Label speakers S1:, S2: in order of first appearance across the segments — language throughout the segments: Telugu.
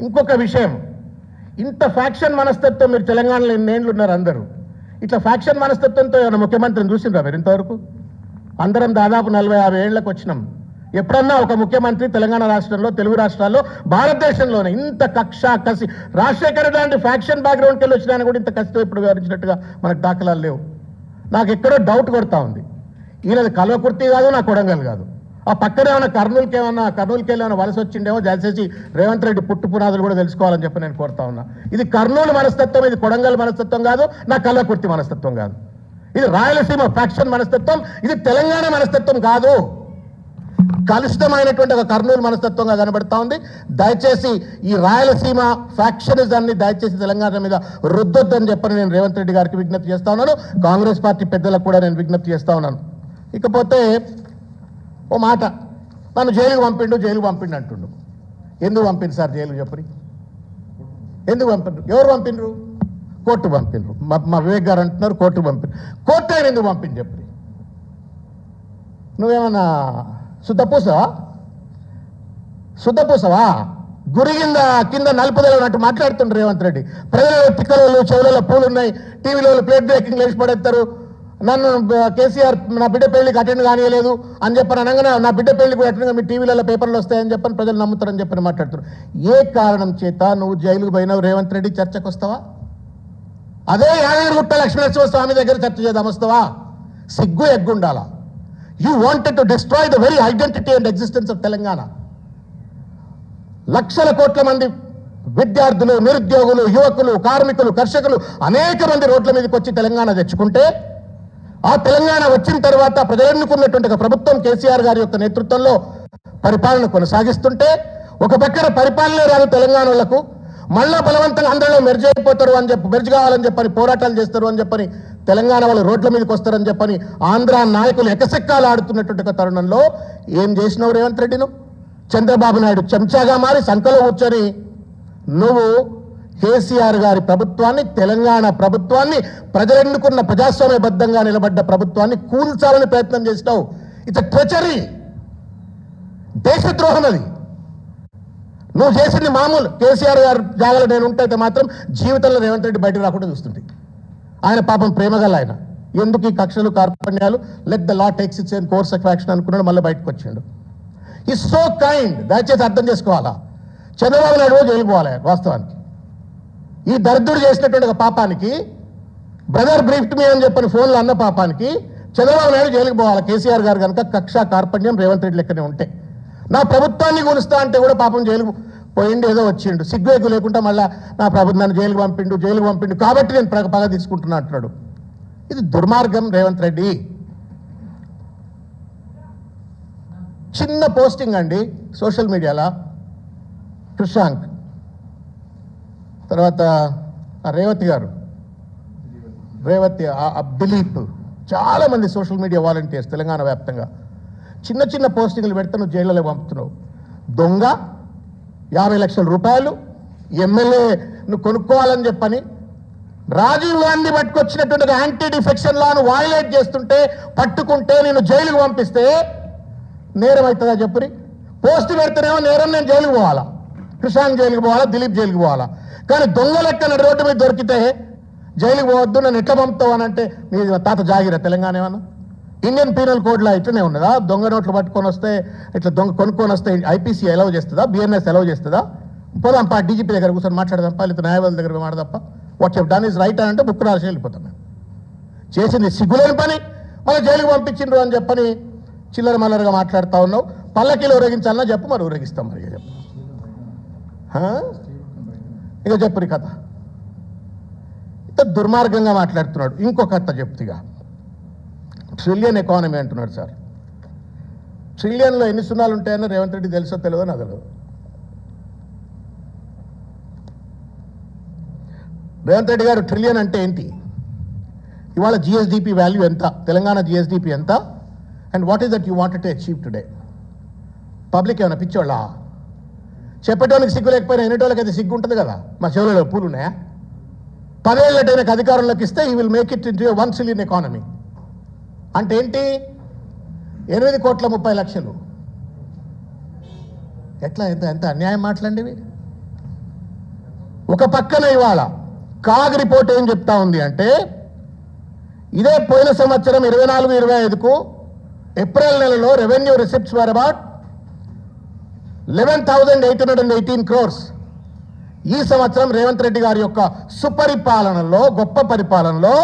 S1: ఇంకొక విషయం, ఇంత ఫ్యాక్షన్ మనస్తత్వం మీరు తెలంగాణలో ఎన్నేళ్ళు ఉన్నారు అందరూ, ఇట్లా ఫ్యాక్షన్ మనస్తత్వంతో ఏమైనా ముఖ్యమంత్రిని చూసిండ్రా మీరు ఇంతవరకు? అందరం దాదాపు 40-50 ఏళ్లకు వచ్చినాం. ఎప్పుడన్నా ఒక ముఖ్యమంత్రి తెలంగాణ రాష్ట్రంలో, తెలుగు రాష్ట్రాల్లో, భారతదేశంలోనే ఇంత కక్ష కసి, రాజశేఖర్ లాంటి ఫ్యాక్షన్ బ్యాక్గ్రౌండ్కి వెళ్ళి వచ్చినా కూడా ఇంత కసితో ఇప్పుడు వివరించినట్టుగా మనకు దాఖలాలు లేవు. నాకు ఎక్కడో డౌట్ కొడతా ఉంది, ఈయనది కల్వకుర్తి కాదు, నా కొడంగల్ కాదు, ఆ పక్కనే ఏమైనా కర్నూలుకి వెళ్ళి ఏమైనా వలస వచ్చిండేమో, దయచేసి రేవంత్ రెడ్డి పుట్టు పునాదులు కూడా తెలుసుకోవాలని చెప్పి నేను కోరుతా ఉన్నా. ఇది కర్నూలు మనస్తత్వం, ఇది కొడంగల్ మనస్తత్వం కాదు, నా కల్వకుర్తి మనస్తత్వం కాదు, ఇది రాయలసీమ ఫ్యాక్షన్ మనస్తత్వం, ఇది తెలంగాణ మనస్తత్వం కాదు, కలుషితమైనటువంటి ఒక కర్నూలు మనస్తత్వంగా కనబడతా ఉంది. దయచేసి ఈ రాయలసీమ ఫ్యాక్షనిజాన్ని దయచేసి తెలంగాణ మీద రుద్దొద్దని చెప్పని నేను రేవంత్ రెడ్డి గారికి విజ్ఞప్తి చేస్తా ఉన్నాను. కాంగ్రెస్ పార్టీ పెద్దలకు కూడా నేను విజ్ఞప్తి చేస్తా ఉన్నాను. ఇకపోతే ఓ మాట, నన్ను జైలుకు పంపిండు అంటుండు. ఎందుకు పంపిండు సార్ జైలుకు చెప్పరి? ఎందుకు పంపిండ్రు? ఎవరు పంపిండ్రు? కోర్టు పంపిండ్రు. మా వివేక్ గారు అంటున్నారు కోర్టు పంపిండ్రు. కోర్టు ఆయన ఎందుకు పంపింది చెప్పరి? నువ్వేమన్నా శుద్ధపూసవా? గురి కింద నలుపుదల ఉన్నట్టు మాట్లాడుతుండ్రు రేవంత్ రెడ్డి. ప్రజలలో తిక్కలలో చెవులలో పూలున్నాయి, టీవీలో ప్లేట్ బ్రేకింగ్ లేచి పడేస్తారు, నన్ను కేసీఆర్ నా బిడ్డ పెళ్లికి అటెండ్ కానియలేదు అని చెప్పని అనగానే నా బిడ్డ పెళ్లికి కూడా అటెండ్ మీ టీవీలలో పేపర్లు వస్తాయని చెప్పని ప్రజలు నమ్ముతారని చెప్పని మాట్లాడుతున్నారు. ఏ కారణం చేత నువ్వు జైలుకు పోయినావు రేవంత్ రెడ్డి? చర్చకు వస్తావా? అదే యాదగిరిగుట్ట లక్ష్మీనరసింహ స్వామి దగ్గర చర్చ చేద్దాం వస్తావా? సిగ్గు ఎగ్గుండాలా? You wanted to destroy the very identity and existence of Telangana. లక్షల కోట్ల మంది విద్యార్థులు, నిరుద్యోగులు, యువకులు, కార్మికులు, కర్షకులు అనేక మంది రోడ్ల మీదకి వచ్చి తెలంగాణ తెచ్చుకుంటే, ఆ తెలంగాణ వచ్చిన తర్వాత ప్రజలెన్నుకున్నటువంటి ఒక ప్రభుత్వం కేసీఆర్ గారి యొక్క నేతృత్వంలో పరిపాలన కొనసాగిస్తుంటే, ఒక పక్కన పరిపాలనే రాదు తెలంగాణలకు, మళ్ళా బలవంతంగా అందరిలో మెర్జ్ అయిపోతారు అని చెప్పి, మెర్జ్ కావాలని చెప్పని పోరాటాలు చేస్తారు అని చెప్పని తెలంగాణ వాళ్ళు రోడ్ల మీదకి వస్తారని చెప్పని ఆంధ్ర నాయకులు ఎకసెక్కాలు ఆడుతున్నటువంటి ఒక తరుణంలో ఏం చేసినావు రేవంత్ రెడ్డిను? చంద్రబాబు నాయుడు చెంచాగా మారి సంకలో కూర్చొని నువ్వు కేసీఆర్ గారి ప్రభుత్వాన్ని, తెలంగాణ ప్రభుత్వాన్ని, ప్రజలెన్నుకున్న ప్రజాస్వామ్యబద్ధంగా నిలబడ్డ ప్రభుత్వాన్ని కూల్చాలని ప్రయత్నం చేసినావు. ఇట్స్ ట్రెచరీ, దేశద్రోహం. అది నువ్వు చేసింది మామూలు. కేసీఆర్ గారు జాగాలో నేను ఉంటే మాత్రం జీవితంలో రేవంత్ రెడ్డి బయటకు రాకుండా చూస్తుంటే, ఆయన పాపం ప్రేమగల ఆయన, ఎందుకు ఈ కక్షలు కార్పణ్యాలు, let the law takes its own course of action అనుకున్నాడు, మళ్ళీ బయటకు వచ్చాడు. Is so kind. దయచేసి అర్థం చేసుకోవాలా? చంద్రబాబు నాయుడు జైలుకు పోవాలి. వాస్తవానికి ఈ దరిద్రుడు చేసినటువంటి ఒక పాపానికి, బ్రదర్ బ్రీఫ్ట్ మీ అని చెప్పని ఫోన్లో అన్న పాపానికి చంద్రబాబు నాయుడు జైలుకు పోవాలి. కేసీఆర్ గారు కనుక కక్ష కార్పణ్యం రేవంత్ రెడ్డి లెక్కనే ఉంటే, నా ప్రభుత్వాన్ని కొలుస్తా అంటే కూడా పాపం జైలుకు పోయిండు, ఏదో వచ్చిండు, సిగ్గు లేకుండా మళ్ళీ నా ప్రభుత్వం నన్ను జైలుకు పంపిండు కాబట్టి నేను పగ తీసుకుంటున్నా అంటున్నాడు. ఇది దుర్మార్గం రేవంత్ రెడ్డి. చిన్న పోస్టింగ్ అండి సోషల్ మీడియాలో, కృషాంక్, తర్వాత రేవతి దిలీప్, చాలామంది సోషల్ మీడియా వాలంటీర్స్ తెలంగాణ వ్యాప్తంగా చిన్న పోస్టింగ్లు పెడితే నువ్వు జైల్లో పంపుతున్నావు. దొంగ, 50 లక్షల రూపాయలు ఎమ్మెల్యే నువ్వు కొనుక్కోవాలని చెప్పని రాజీవ్ గాంధీ పట్టుకొచ్చినటువంటి యాంటీ డిఫెక్షన్ లాను వయలేట్ చేస్తుంటే పట్టుకుంటే నేను జైలుకు పంపిస్తే నేరం అవుతుందా చెప్పురి? పోస్ట్ పెడితేనేమో నేరం, నేను జైలుకు పోవాలా, కృషాంక్ జైలుకు పోవాలా, దిలీప్ జైలుకు పోవాలా. కానీ దొంగ లెక్కన రోడ్డు మీద దొరికితే జైలుకు పోవద్దు, నన్ను ఎట్లా పంపుతావు అని అంటే మీ తాత జాగిరా తెలంగాణ ఏమన్నా? ఇండియన్ పీనల్ కోడ్లో ఇట్లనే ఉన్నదా? దొంగ నోట్లు పట్టుకొని వస్తే, ఇట్లా దొంగ కొనుక్కొని వస్తే ఐపీసీ అలౌ చేస్తుందా? బిఎన్ఎస్ అలౌ చేస్తుందా? పోదాంపా డీజీపీ దగ్గర కూర్చొని మాట్లాడదాంపా, లేదా న్యాయవాదుల దగ్గర మాట్లాడదాంప. What you done is right అని అంటే బుక్ రాసి వెళ్ళిపోతాం. మేము చేసింది సిగ్గులేని పని, మళ్ళీ జైలుకు పంపించిండ్రు అని చెప్పని చిల్లర మల్లరగా మాట్లాడుతూ ఉన్నావు. పల్లకీలు ఊరేగించాలన్నా చెప్పు, మరి ఊరేగిస్తాం. మరి చెప్పు, ఇక చెప్పు నీ కథ. ఇంత దుర్మార్గంగా మాట్లాడుతున్నాడు. ఇంకొక కథ చెప్తిగా, ట్రిలియన్ ఎకానమీ అంటున్నాడు సార్. ట్రిలియన్లో ఎన్ని సున్నాలు ఉంటాయని రేవంత్ రెడ్డి తెలుసో తెలియదో నాకు తెలియదు. రేవంత్ రెడ్డి గారు ట్రిలియన్ అంటే ఏంటి? ఇవాళ జిఎస్డిపి వాల్యూ ఎంత? తెలంగాణ జిఎస్డిపి ఎంత? And what is that you wanted to achieve today? Public ఏమైనా పిచ్చోళ్ళ? చెప్పేటోళ్ళకి సిగ్గు లేకపోయినా ఎన్నిటోళ్ళకి అయితే సిగ్గు ఉంటుంది కదా. మా చెవులలో పూలు ఉన్నాయా? 10 ఏళ్ళటైనా అధికారంలోకి ఇస్తే ఈ will make it into $1 trillion economy. అంటే ఏంటి? 8,30,00,000. ఎట్లా? ఎంత ఎంత అన్యాయం మాట్లాడండి ఇవి. ఒక పక్కన ఇవాళ కాగ్ రిపోర్ట్ ఏం చెప్తా ఉంది అంటే ఇదే పోయిన సంవత్సరం 24-25కు ఏప్రిల్ నెలలో revenue receipts were about 11,818 crores. ఈ సంవత్సరం రేవంత్ రెడ్డి గారి యొక్క సుపరిపాలనలో గొప్ప పరిపాలనలో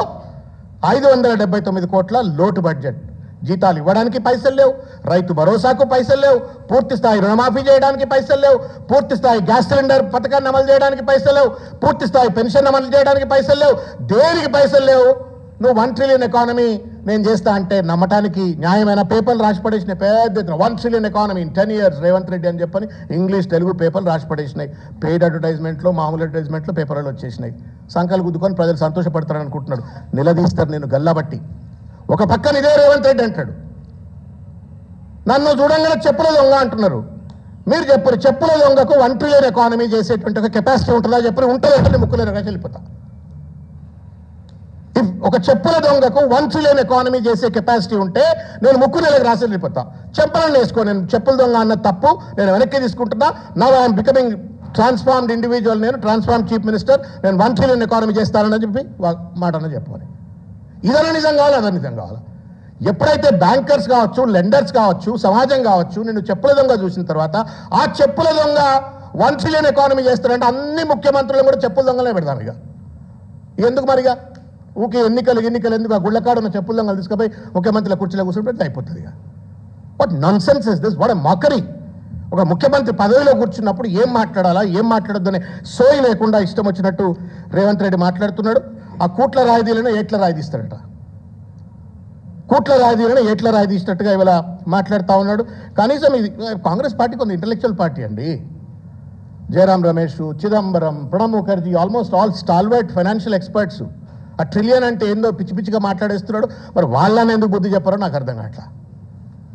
S1: 579 కోట్ల లోటు బడ్జెట్. జీతాలు ఇవ్వడానికి పైసలు లేవు, రైతు భరోసాకు పైసలు లేవు, పూర్తి స్థాయి రుణమాఫీ చేయడానికి పైసలు లేవు, పూర్తి స్థాయి గ్యాస్ సిలిండర్ పథకాన్ని అమలు చేయడానికి పైసలు లేవు, పూర్తి స్థాయి పెన్షన్ అమలు చేయడానికి పైసలు లేవు, దేనికి పైసలు లేవు. నువ్వు 1 trillion ఎకానమీ నేను చేస్తా అంటే నమ్మటానికి న్యాయమైన పేపర్లు రాసి పడేసినాయి. పెద్ద 1 trillion economy in 10 years Revanth Reddy అని చెప్పని ఇంగ్లీష్ తెలుగు పేపర్లు రాసి పడేసినాయి. పెయిడ్ అడ్వర్టైజ్మెంట్లు మామూలు అడ్వర్టైజ్మెంట్లు పేపర్లు వచ్చేసినాయి. సంకలు గుద్దుకొని ప్రజలు సంతోషపడతారని అనుకుంటున్నాడు. నిలదీస్తారు నేను గల్లబట్టి. ఒక పక్కన ఇదే రేవంత్ రెడ్డి అంటాడు నన్ను చూడంగానే చెప్పుల దొంగ అంటున్నారు. మీరు చెప్పరు చెప్పుల దొంగకు 1 trillion ఎకానమీ చేసేటువంటి ఒక కెపాసిటీ ఉంటుందా చెప్పరు. ఉంటుందంటే ముక్కులే రకాలు వెళ్ళిపోతా. ఒక చెప్పుల దొంగకు 1 trillion ఎకానమీ చేసే కెపాసిటీ ఉంటే నేను ముక్కు నెలకు రాసి వెళ్ళిపోతా. చెప్పులను వేసుకో. నేను చెప్పుల దొంగ అన్న తప్పు నేను వెనక్కి తీసుకుంటున్నా. Now I'm becoming transformed individual. నేను ట్రాన్స్ఫార్మ్ చీఫ్ మినిస్టర్. నేను 1 trillion ఎకానమీ చేస్తానని చెప్పి మాట అన్న చెప్పాలి. ఇదన్నా నిజం కావాలి, అదన్నా నిజం కావాలి. ఎప్పుడైతే బ్యాంకర్స్ కావచ్చు, లెండర్స్ కావచ్చు, సమాజం కావచ్చు నిన్ను చెప్పుల దొంగ చూసిన తర్వాత ఆ చెప్పుల దొంగ 1 trillion ఎకానమీ చేస్తారంటే అన్ని ముఖ్యమంత్రులను కూడా చెప్పుల దొంగలే పెడతాం. ఇక ఎందుకు మరిగా ఊకే ఎన్నికలు ఎందుకు ఆ గుళ్ళకాడు ఉన్న చెప్పుల దొంగలు తీసుకుపోయి ముఖ్యమంత్రుల కుర్చీలో కూర్చొని పెడితే అయిపోతుంది. ఇక what non sense is this, what a మాకరీ. ఒక ముఖ్యమంత్రి పదవిలో కూర్చున్నప్పుడు ఏం మాట్లాడాలా ఏం మాట్లాడొద్దు అనే సోయి లేకుండా ఇష్టం వచ్చినట్టు రేవంత్ రెడ్డి మాట్లాడుతున్నాడు. ఆ కూట్ల రాయిదీలను ఏట్ల రాయిదీస్తాడట. కూట్ల రాయిదీలను ఏట్ల రాయిదీసినట్టుగా ఇవాళ మాట్లాడుతూ ఉన్నాడు. కనీసం ఇది కాంగ్రెస్ పార్టీ కొంత ఇంటలెక్చువల్ పార్టీ అండి. Jairam Ramesh, Chidambaram, Pranab Mukherjee, almost all stalwart financial experts. ఆ ట్రిలియన్ అంటే ఏందో పిచ్చి పిచ్చిగా మాట్లాడేస్తున్నాడు. మరి వాళ్ళని ఎందుకు బుద్ధి చెప్పారో నాకు అర్థం కావట్లా.